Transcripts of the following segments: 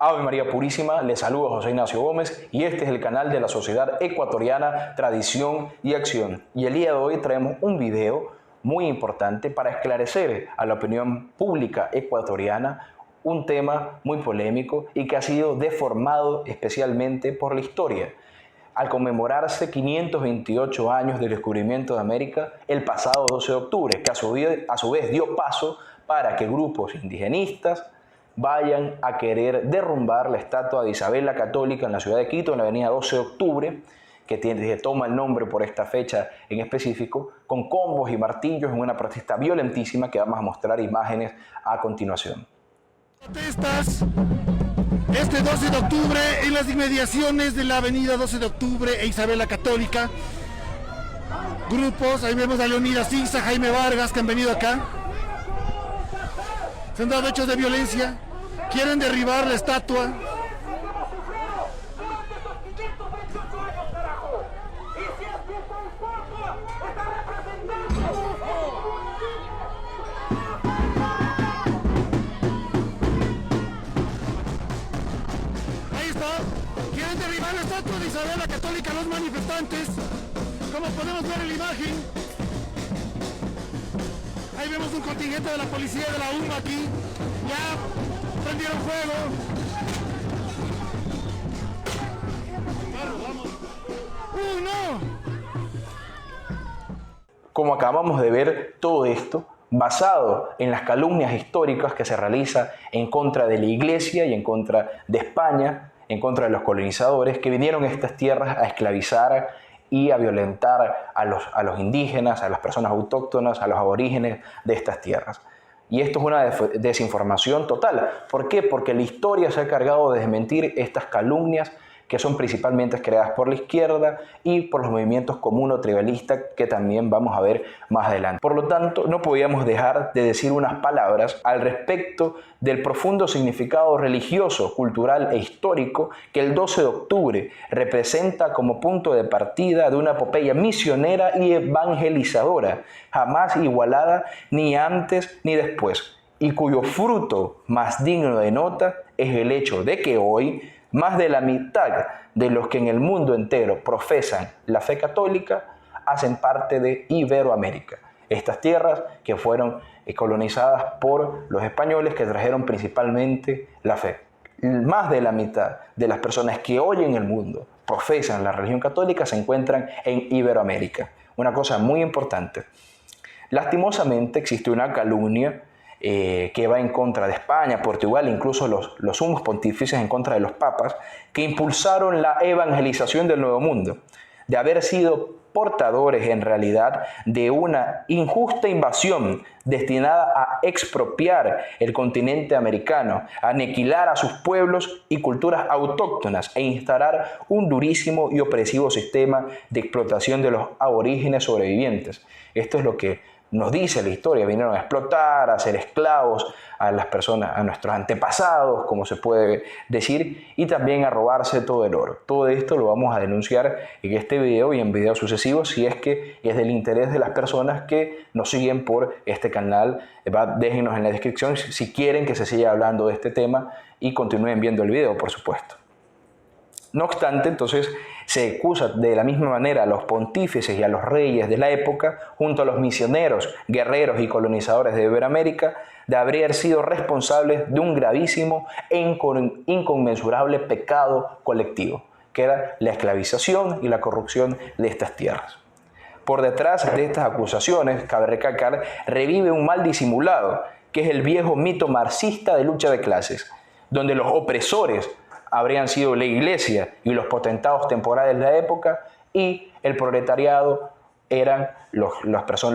Ave María Purísima, les saluda José Ignacio Gómez y este es el canal de la Sociedad Ecuatoriana Tradición y Acción. Y el día de hoy traemos un video muy importante para esclarecer a la opinión pública ecuatoriana un tema muy polémico y que ha sido deformado especialmente por la historia. Al conmemorarse 528 años del descubrimiento de América el pasado 12 de octubre, que a su vez dio paso para que grupos indigenistas vayan a querer derrumbar la estatua de Isabel la Católica en la ciudad de Quito, en la avenida 12 de octubre, que toma el nombre por esta fecha en específico, con combos y martillos en una protesta violentísima que vamos a mostrar imágenes a continuación. Protestas este 12 de octubre en las inmediaciones de la avenida 12 de octubre e Isabel la Católica. Grupos, ahí vemos a Leonidas Sisa, Jaime Vargas, que han venido acá. Se han dado hechos de violencia, quieren derribar la estatua. Ahí está, quieren derribar la estatua de Isabel la Católica los manifestantes, como podemos ver en la imagen. Ahí vemos un contingente de la policía de la UMA aquí. Ya prendieron fuego. Vamos. ¡Uy, no! Como acabamos de ver, todo esto basado en las calumnias históricas que se realizan en contra de la Iglesia y en contra de España, en contra de los colonizadores que vinieron a estas tierras a esclavizar y a violentar a los indígenas, a las personas autóctonas, a los aborígenes de estas tierras. Y esto es una desinformación total. ¿Por qué? Porque la historia se ha encargado de desmentir estas calumnias que son principalmente creadas por la izquierda y por los movimientos comuno-tribalistas que también vamos a ver más adelante. Por lo tanto, no podíamos dejar de decir unas palabras al respecto del profundo significado religioso, cultural e histórico que el 12 de octubre representa como punto de partida de una epopeya misionera y evangelizadora, jamás igualada ni antes ni después, y cuyo fruto más digno de nota es el hecho de que hoy más de la mitad de los que en el mundo entero profesan la fe católica hacen parte de Iberoamérica. Estas tierras que fueron colonizadas por los españoles que trajeron principalmente la fe. Más de la mitad de las personas que hoy en el mundo profesan la religión católica se encuentran en Iberoamérica. Una cosa muy importante. Lastimosamente existe una calumnia que va en contra de España, Portugal, incluso los sumos pontífices en contra de los papas, que impulsaron la evangelización del Nuevo Mundo, de haber sido portadores en realidad de una injusta invasión destinada a expropiar el continente americano, aniquilar a sus pueblos y culturas autóctonas e instalar un durísimo y opresivo sistema de explotación de los aborígenes sobrevivientes. Esto es lo que nos dice la historia. Vinieron a explotar, a hacer esclavos a las personas, a nuestros antepasados, como se puede decir, y también a robarse todo el oro. Todo esto lo vamos a denunciar en este video y en videos sucesivos si es que es del interés de las personas que nos siguen por este canal. Déjenos en la descripción si quieren que se siga hablando de este tema y continúen viendo el video, por supuesto. No obstante, entonces, se acusa de la misma manera a los pontífices y a los reyes de la época, junto a los misioneros, guerreros y colonizadores de Iberoamérica, de haber sido responsables de un gravísimo e inconmensurable pecado colectivo, que era la esclavización y la corrupción de estas tierras. Por detrás de estas acusaciones, cabe recalcar, revive un mal disimulado, que es el viejo mito marxista de lucha de clases, donde los opresores habrían sido la Iglesia y los potentados temporales de la época y el proletariado eran los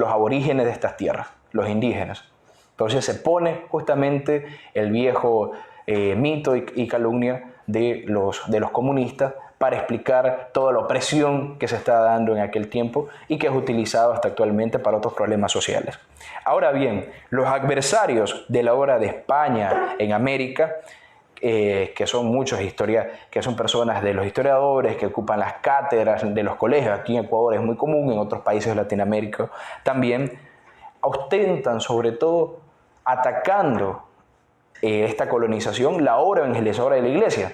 aborígenes de estas tierras, los indígenas. Entonces se pone justamente el viejo mito y calumnia de los comunistas para explicar toda la opresión que se está dando en aquel tiempo y que es utilizado hasta actualmente para otros problemas sociales. Ahora bien, los adversarios de la obra de España en América, que son muchos que son personas de los historiadores que ocupan las cátedras de los colegios. Aquí en Ecuador es muy común, en otros países de Latinoamérica también, ostentan sobre todo atacando esta colonización la obra evangelizadora de la iglesia,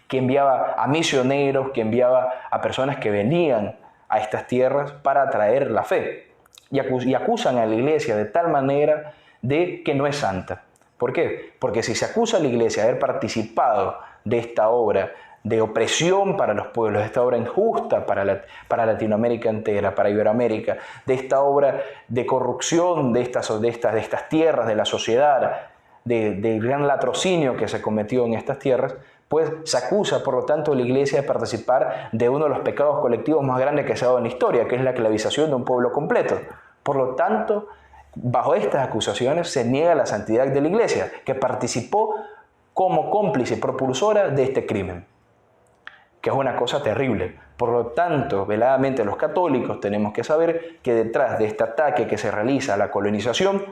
que enviaba a misioneros, que enviaba a personas que venían a estas tierras para traer la fe. Y acusan a la iglesia de tal manera de que no es santa. ¿Por qué? Porque si se acusa a la iglesia de haber participado de esta obra de opresión para los pueblos, de esta obra injusta para Latinoamérica entera, para Iberoamérica, de esta obra de corrupción de estas tierras, de la sociedad, del gran latrocinio que se cometió en estas tierras, pues se acusa, por lo tanto, a la iglesia de participar de uno de los pecados colectivos más grandes que se ha dado en la historia, que es la esclavización de un pueblo completo. Por lo tanto, bajo estas acusaciones se niega la santidad de la iglesia, que participó como cómplice y propulsora de este crimen, que es una cosa terrible. Por lo tanto, veladamente los católicos tenemos que saber que detrás de este ataque que se realiza a la colonización,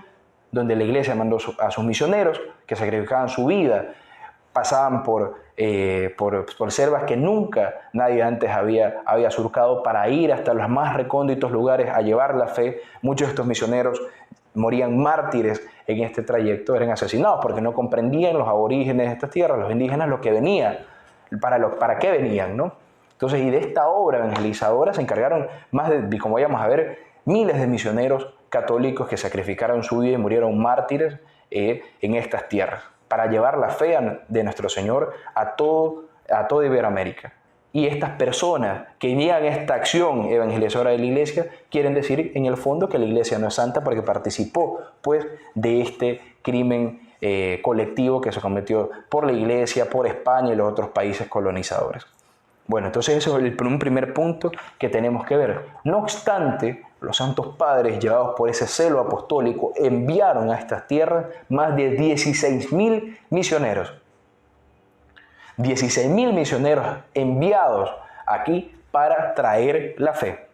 donde la iglesia mandó a sus misioneros, que sacrificaban su vida, pasaban por selvas que nunca nadie antes había surcado para ir hasta los más recónditos lugares a llevar la fe. Muchos de estos misioneros morían mártires en este trayecto, eran asesinados porque no comprendían los aborígenes de estas tierras, los indígenas, lo que venía, para qué venían, ¿no? Entonces, y de esta obra evangelizadora se encargaron como vamos a ver, miles de misioneros católicos que sacrificaron su vida y murieron mártires en estas tierras, para llevar la fe de nuestro Señor a toda Iberoamérica. Y estas personas que niegan esta acción evangelizadora de la iglesia quieren decir en el fondo que la iglesia no es santa porque participó pues, de este crimen colectivo que se cometió por la iglesia, por España y los otros países colonizadores. Bueno, entonces eso es un primer punto que tenemos que ver. No obstante, los santos padres, llevados por ese celo apostólico, enviaron a estas tierras más de 16.000 misioneros. 16.000 misioneros enviados aquí para traer la fe,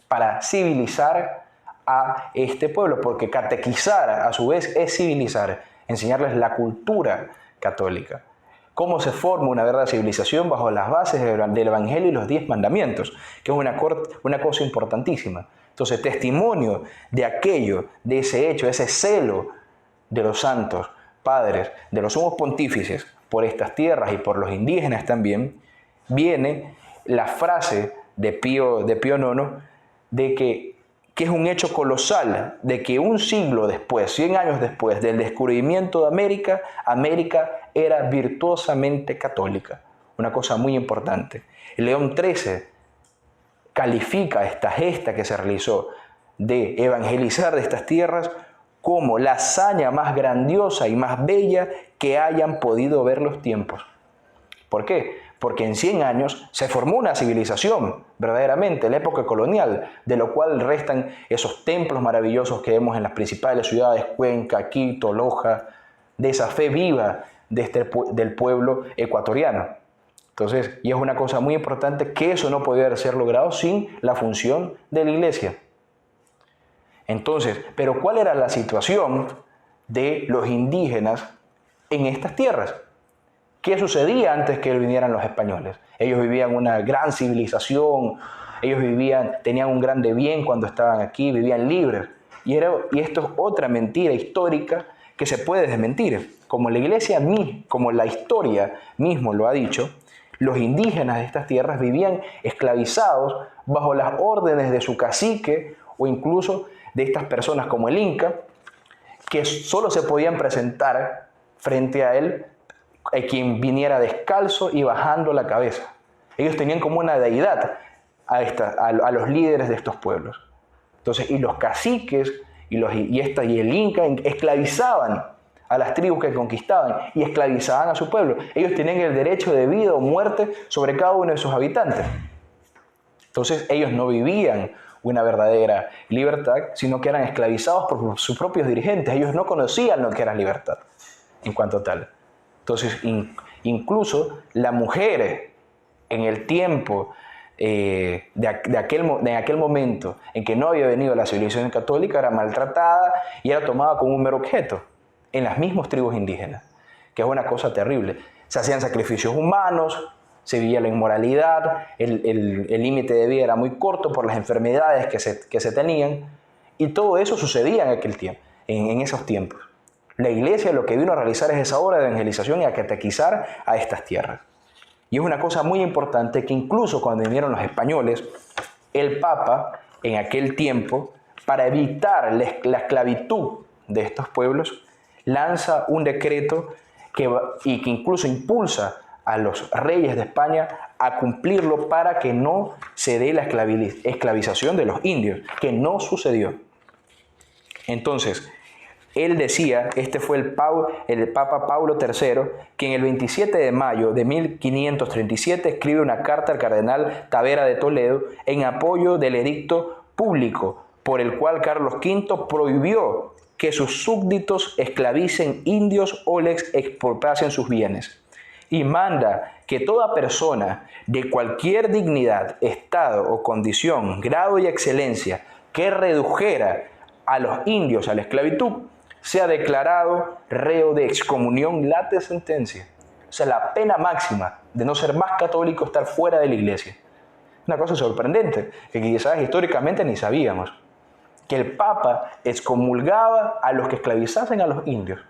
para civilizar a este pueblo, porque catequizar a su vez es civilizar, enseñarles la cultura católica. Cómo se forma una verdadera civilización bajo las bases del Evangelio y los 10 mandamientos, que es una cosa importantísima. Entonces, testimonio de aquello, de ese hecho, de ese celo de los santos padres, de los sumos pontífices por estas tierras y por los indígenas también, viene la frase de Pío IX de que es un hecho colosal, de que un siglo después, 100 años después del descubrimiento de América, América era virtuosamente católica. Una cosa muy importante. León XIII califica esta gesta que se realizó de evangelizar de estas tierras como la hazaña más grandiosa y más bella que hayan podido ver los tiempos. ¿Por qué? Porque en 100 años se formó una civilización, verdaderamente, la época colonial, de lo cual restan esos templos maravillosos que vemos en las principales ciudades, Cuenca, Quito, Loja, de esa fe viva del pueblo ecuatoriano. Entonces, y es una cosa muy importante que eso no podía ser logrado sin la función de la iglesia. Entonces, pero ¿cuál era la situación de los indígenas en estas tierras? ¿Qué sucedía antes que vinieran los españoles? Ellos vivían una gran civilización, ellos tenían un grande bien cuando estaban aquí, vivían libres. Y esto es otra mentira histórica que se puede desmentir. Como la iglesia, como la historia mismo lo ha dicho, los indígenas de estas tierras vivían esclavizados bajo las órdenes de su cacique o incluso de estas personas como el Inca, que solo se podían presentar frente a él quien viniera descalzo y bajando la cabeza. Ellos tenían como una deidad a los líderes de estos pueblos. Entonces, y los caciques y el Inca esclavizaban a las tribus que conquistaban y esclavizaban a su pueblo. Ellos tenían el derecho de vida o muerte sobre cada uno de sus habitantes. Entonces, ellos no vivían una verdadera libertad, sino que eran esclavizados por sus propios dirigentes. Ellos no conocían lo que era libertad en cuanto tal. Entonces, incluso la mujer en el tiempo de aquel momento en que no había venido la civilización católica era maltratada y era tomada como un mero objeto en las mismas tribus indígenas, que es una cosa terrible. Se hacían sacrificios humanos, se vivía la inmoralidad, el límite de vida era muy corto por las enfermedades que se tenían, y todo eso sucedía en aquel tiempo, en esos tiempos. La iglesia lo que vino a realizar es esa obra de evangelización y a catequizar a estas tierras. Y es una cosa muy importante que incluso cuando vinieron los españoles, el Papa en aquel tiempo, para evitar la esclavitud de estos pueblos, lanza un decreto que incluso impulsa a los reyes de España a cumplirlo para que no se dé la esclavización de los indios, que no sucedió. Entonces, él decía, este fue el Papa Paulo III, que en el 27 de mayo de 1537 escribe una carta al cardenal Tavera de Toledo en apoyo del edicto público por el cual Carlos V prohibió que sus súbditos esclavicen indios o les expropiasen sus bienes. Y manda que toda persona de cualquier dignidad, estado o condición, grado y excelencia que redujera a los indios a la esclavitud, sea declarado reo de excomunión late sentencia. O sea, la pena máxima de no ser más católico, estar fuera de la iglesia. Una cosa sorprendente, que quizás históricamente ni sabíamos. Que el Papa excomulgaba a los que esclavizasen a los indios.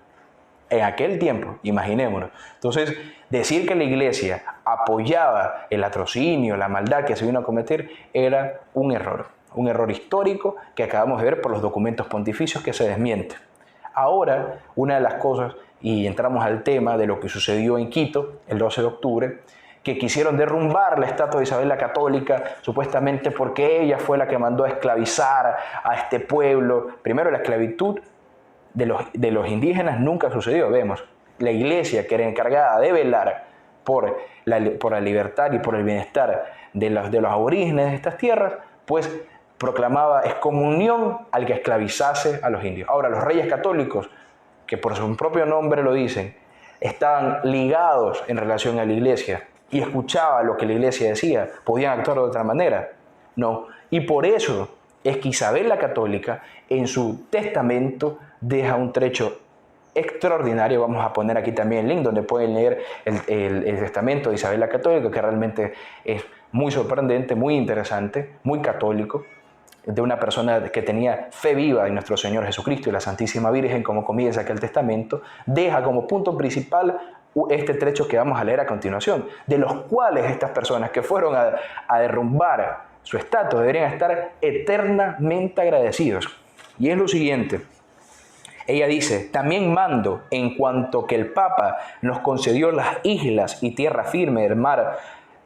En aquel tiempo, imaginémonos. Entonces, decir que la iglesia apoyaba el latrocinio, la maldad que se vino a cometer, era un error histórico que acabamos de ver por los documentos pontificios que se desmienten. Ahora, una de las cosas, y entramos al tema de lo que sucedió en Quito el 12 de octubre, que quisieron derrumbar la estatua de Isabel la Católica, supuestamente porque ella fue la que mandó a esclavizar a este pueblo. Primero, la esclavitud de los indígenas nunca sucedió, vemos. La iglesia, que era encargada de velar por la libertad y por el bienestar de los aborígenes de estas tierras, pues proclamaba excomunión al que esclavizase a los indios. Ahora, los reyes católicos, que por su propio nombre lo dicen, estaban ligados en relación a la iglesia y escuchaban lo que la iglesia decía, podían actuar de otra manera. No, y por eso es que Isabel la Católica en su testamento deja un trecho extraordinario. Vamos a poner aquí también el link donde pueden leer el testamento de Isabel la Católica, que realmente es muy sorprendente, muy interesante, muy católico, de una persona que tenía fe viva en nuestro Señor Jesucristo y la Santísima Virgen, como comienza aquel testamento. Deja como punto principal este trecho que vamos a leer a continuación, de los cuales estas personas que fueron a derrumbar su estatua deberían estar eternamente agradecidos. Y es lo siguiente. Ella dice: también mando, en cuanto que el Papa nos concedió las islas y tierra firme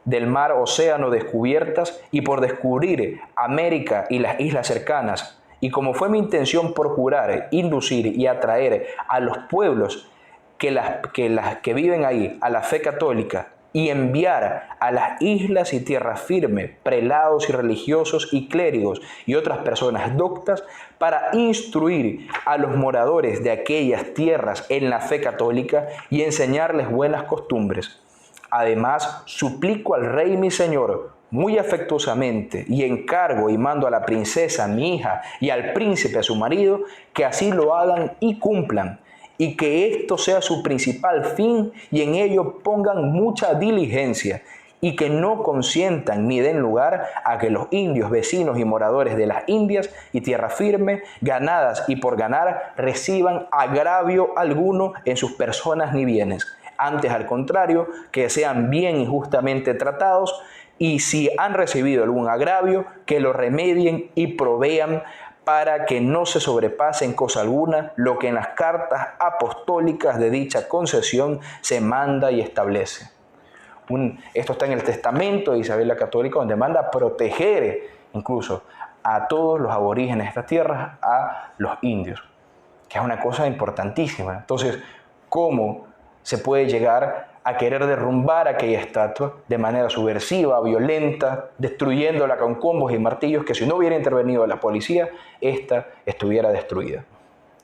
del mar océano descubiertas y por descubrir América y las islas cercanas, y como fue mi intención procurar, inducir y atraer a los pueblos que viven ahí a la fe católica, y enviar a las islas y tierra firme prelados y religiosos y clérigos y otras personas doctas para instruir a los moradores de aquellas tierras en la fe católica y enseñarles buenas costumbres. Además, suplico al rey mi señor muy afectuosamente y encargo y mando a la princesa mi hija y al príncipe su marido que así lo hagan y cumplan, y que esto sea su principal fin y en ello pongan mucha diligencia, y que no consientan ni den lugar a que los indios vecinos y moradores de las Indias y tierra firme, ganadas y por ganar, reciban agravio alguno en sus personas ni bienes. Antes, al contrario, que sean bien y justamente tratados, y si han recibido algún agravio, que lo remedien y provean para que no se sobrepase en cosa alguna lo que en las cartas apostólicas de dicha concesión se manda y establece. Esto está en el testamento de Isabel la Católica, donde manda a proteger incluso a todos los aborígenes de estas tierras, a los indios, que es una cosa importantísima. Entonces, ¿cómo se puede llegar a querer derrumbar aquella estatua de manera subversiva, violenta, destruyéndola con combos y martillos, que si no hubiera intervenido la policía, esta estuviera destruida?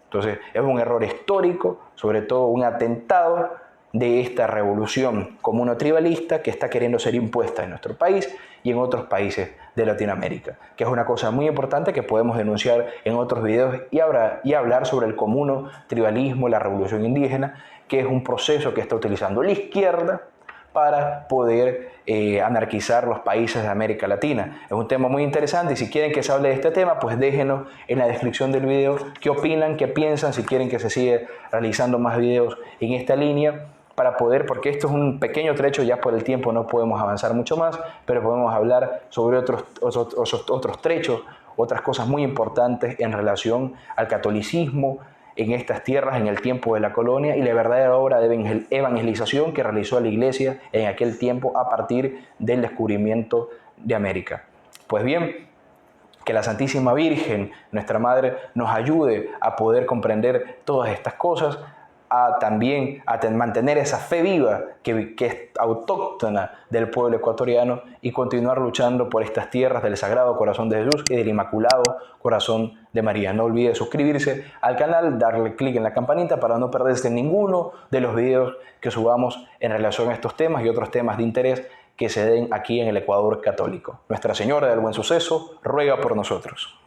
Entonces, es un error histórico, sobre todo un atentado de esta revolución comuno-tribalista que está queriendo ser impuesta en nuestro país y en otros países de Latinoamérica, que es una cosa muy importante que podemos denunciar en otros videos y hablar sobre el comuno-tribalismo, la revolución indígena, que es un proceso que está utilizando la izquierda para poder anarquizar los países de América Latina. Es un tema muy interesante y si quieren que se hable de este tema, pues déjenos en la descripción del video qué opinan, qué piensan, si quieren que se siga realizando más videos en esta línea para poder, porque esto es un pequeño trecho, ya por el tiempo no podemos avanzar mucho más, pero podemos hablar sobre otros trechos, otras cosas muy importantes en relación al catolicismo en estas tierras en el tiempo de la colonia y la verdadera obra de evangelización que realizó la Iglesia en aquel tiempo a partir del descubrimiento de América. Pues bien, que la Santísima Virgen, nuestra Madre, nos ayude a poder comprender todas estas cosas, también a mantener esa fe viva que es autóctona del pueblo ecuatoriano y continuar luchando por estas tierras del Sagrado Corazón de Jesús y del Inmaculado Corazón de María. No olvide suscribirse al canal, darle clic en la campanita para no perderse ninguno de los videos que subamos en relación a estos temas y otros temas de interés que se den aquí en el Ecuador católico. Nuestra Señora del Buen Suceso ruega por nosotros.